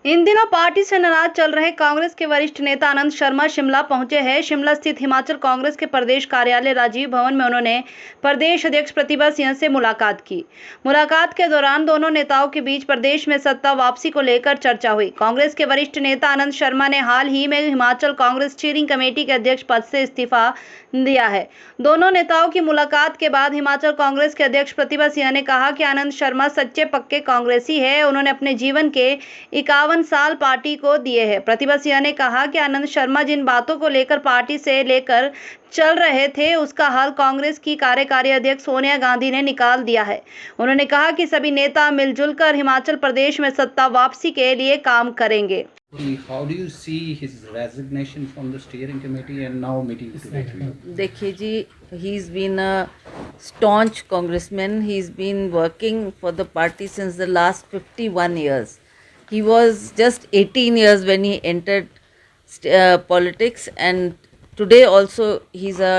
इन दिनों पार्टी से नाराज चल रहे कांग्रेस के वरिष्ठ नेता आनंद शर्मा शिमला पहुंचे हैं। शिमला स्थित हिमाचल कांग्रेस के प्रदेश कार्यालय राजीव भवन में उन्होंने प्रदेश अध्यक्ष प्रतिभा सिंह से मुलाकात की। मुलाकात के दौरान दोनों नेताओं के बीच प्रदेश में सत्ता वापसी को लेकर चर्चा हुई। कांग्रेस के वरिष्ठ नेता आनंद शर्मा ने हाल ही में हिमाचल कांग्रेस स्टीयरिंग कमेटी के अध्यक्ष पद से इस्तीफा दिया है। दोनों नेताओं की मुलाकात के बाद हिमाचल कांग्रेस के अध्यक्ष प्रतिभा सिंह ने कहा कि आनंद शर्मा सच्चे पक्के कांग्रेसी है। उन्होंने अपने जीवन के 51 साल पार्टी को दिए हैं। प्रतिभा सिंह ने कहा कि आनंद शर्मा जिन बातों को लेकर पार्टी से लेकर चल रहे थे उसका हल कांग्रेस की कार्यकारी अध्यक्ष सोनिया गांधी ने निकाल दिया है। उन्होंने कहा कि सभी नेता मिलजुल कर हिमाचल प्रदेश में सत्ता वापसी के लिए काम करेंगे। How do you see his resignation from the steering committee and now meeting to Raju? देखिए जी, he's been a staunch congressman. He's been working for the party since the last 51 years. He was just 18 years when he entered politics, and today also he's a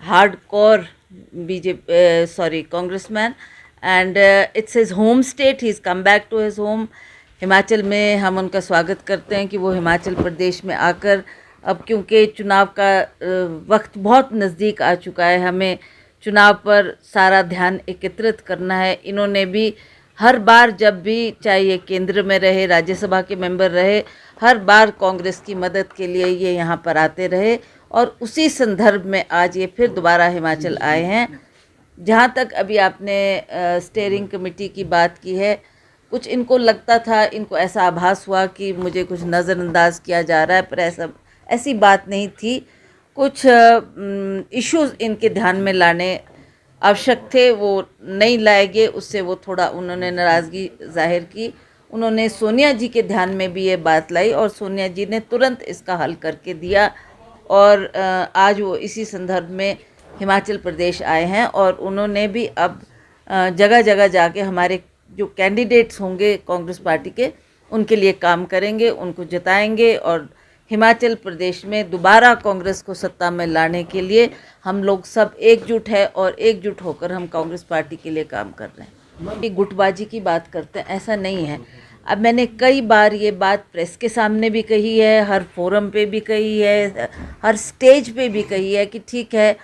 hardcore congressman, and it's his home state. He's come back to his home. Himachal में हम उनका स्वागत करते हैं कि वो हिमाचल प्रदेश में आकर, अब क्योंकि चुनाव का वक्त बहुत नज़दीक आ चुका है, हमें चुनाव पर सारा ध्यान एकत्रित करना है। इन्होंने भी हर बार, जब भी चाहे ये केंद्र में रहे, राज्यसभा के मेंबर रहे, हर बार कांग्रेस की मदद के लिए ये यहाँ पर आते रहे, और उसी संदर्भ में आज ये फिर दोबारा हिमाचल आए हैं। जहाँ तक अभी आपने स्टीयरिंग कमेटी की बात की है, कुछ इनको लगता था, इनको ऐसा आभास हुआ कि मुझे कुछ नज़रअंदाज किया जा रहा है, पर ऐसी बात नहीं थी। कुछ इश्यूज़ इनके ध्यान में लाने आवश्यक थे, वो नहीं लाए गए, उससे वो थोड़ा उन्होंने नाराज़गी जाहिर की। उन्होंने सोनिया जी के ध्यान में भी ये बात लाई और सोनिया जी ने तुरंत इसका हल करके दिया, और आज वो इसी संदर्भ में हिमाचल प्रदेश आए हैं, और उन्होंने भी अब जगह जगह जाके हमारे जो कैंडिडेट्स होंगे कांग्रेस पार्टी के, उनके लिए काम करेंगे, उनको जिताएंगे, और हिमाचल प्रदेश में दोबारा कांग्रेस को सत्ता में लाने के लिए हम लोग सब एकजुट है, और एकजुट होकर हम कांग्रेस पार्टी के लिए काम कर रहे हैं। गुटबाजी की बात करते हैं, ऐसा नहीं है। अब मैंने कई बार ये बात प्रेस के सामने भी कही है, हर फोरम पे भी कही है, हर स्टेज पे भी कही है कि ठीक है,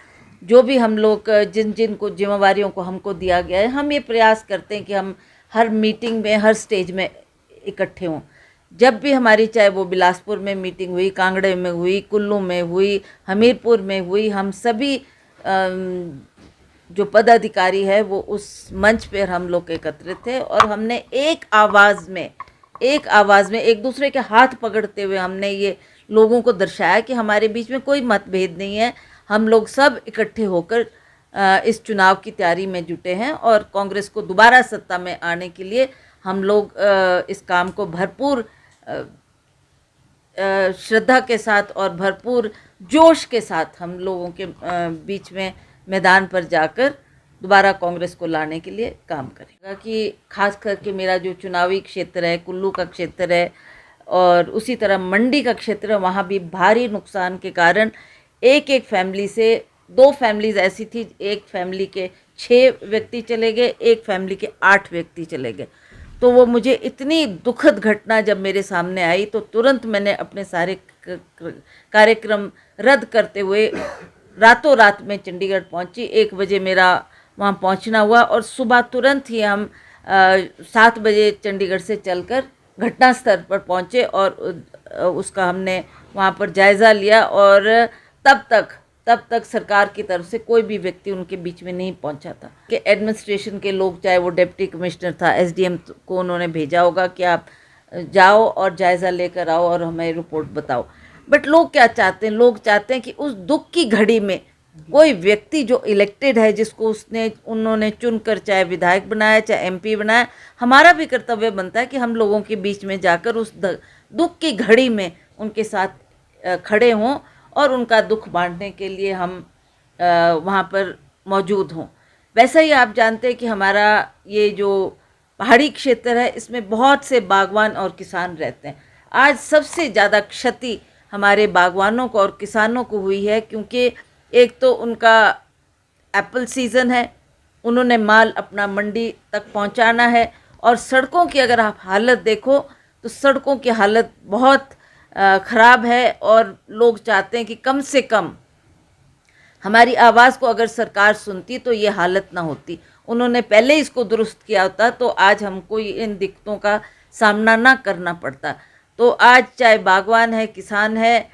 जो भी हम लोग जिन को जिम्मेवारियों को हमको दिया गया है, हम ये प्रयास करते हैं कि हम हर मीटिंग में, हर स्टेज में इकट्ठे हों। जब भी हमारी, चाहे वो बिलासपुर में मीटिंग हुई, कांगड़े में हुई, कुल्लू में हुई, हमीरपुर में हुई, हम सभी जो पदाधिकारी है वो उस मंच पर हम लोग एकत्रित थे, और हमने एक आवाज़ में एक दूसरे के हाथ पकड़ते हुए हमने ये लोगों को दर्शाया कि हमारे बीच में कोई मतभेद नहीं है। हम लोग सब इकट्ठे होकर इस चुनाव की तैयारी में जुटे हैं, और कांग्रेस को दोबारा सत्ता में आने के लिए हम लोग इस काम को भरपूर श्रद्धा के साथ और भरपूर जोश के साथ हम लोगों के बीच में मैदान पर जाकर दोबारा कांग्रेस को लाने के लिए काम करेगा। कि खास करके मेरा जो चुनावी क्षेत्र है, कुल्लू का क्षेत्र है, और उसी तरह मंडी का क्षेत्र है, वहाँ भी भारी नुकसान के कारण एक फैमिली से 2 फैमिलीज़ ऐसी थी, एक फैमिली के 6 व्यक्ति चले गए, एक फैमिली के 8 व्यक्ति चले गए। तो वो मुझे इतनी दुखद घटना जब मेरे सामने आई, तो तुरंत मैंने अपने सारे कार्यक्रम रद्द करते हुए रातों रात में चंडीगढ़ पहुंची। 1 बजे मेरा वहां पहुंचना हुआ, और सुबह तुरंत ही हम 7 बजे चंडीगढ़ से चलकर घटना स्थल पर पहुंचे, और उसका हमने वहां पर जायज़ा लिया, और तब तक सरकार की तरफ से कोई भी व्यक्ति उनके बीच में नहीं पहुंचा था। कि एडमिनिस्ट्रेशन के लोग, चाहे वो डिप्टी कमिश्नर था, एसडीएम को उन्होंने भेजा होगा कि आप जाओ और जायज़ा लेकर आओ और हमें रिपोर्ट बताओ। बट लोग क्या चाहते हैं? लोग चाहते हैं कि उस दुख की घड़ी में कोई व्यक्ति जो इलेक्टेड है, जिसको उन्होंने चुनकर चाहे विधायक बनाया, चाहे एमपी बनाया, हमारा भी कर्तव्य बनता है कि हम लोगों के बीच में जाकर उस दुख की घड़ी में उनके साथ खड़े हों, और उनका दुख बांटने के लिए हम वहाँ पर मौजूद हों। वैसे ही आप जानते हैं कि हमारा ये जो पहाड़ी क्षेत्र है, इसमें बहुत से बागवान और किसान रहते हैं। आज सबसे ज़्यादा क्षति हमारे बागवानों को और किसानों को हुई है, क्योंकि एक तो उनका एप्पल सीज़न है, उन्होंने माल अपना मंडी तक पहुंचाना है, और सड़कों की अगर आप हालत देखो तो सड़कों की हालत बहुत ख़राब है और लोग चाहते हैं कि कम से कम हमारी आवाज़ को अगर सरकार सुनती तो ये हालत ना होती। उन्होंने पहले इसको दुरुस्त किया होता तो आज हमको इन दिक्कतों का सामना ना करना पड़ता। तो आज चाहे बागवान है, किसान है,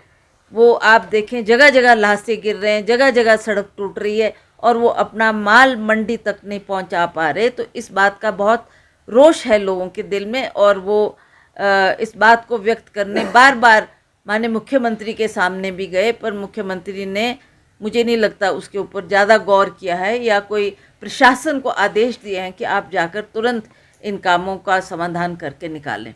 वो आप देखें जगह जगह ल्हासे गिर रहे हैं, जगह जगह सड़क टूट रही है और वो अपना माल मंडी तक नहीं पहुंचा पा रहे। तो इस बात का बहुत रोष है लोगों के दिल में और वो इस बात को व्यक्त करने बार बार माननीय मुख्यमंत्री के सामने भी गए, पर मुख्यमंत्री ने, मुझे नहीं लगता उसके ऊपर ज़्यादा गौर किया है या कोई प्रशासन को आदेश दिए हैं कि आप जाकर तुरंत इन कामों का समाधान करके निकालें।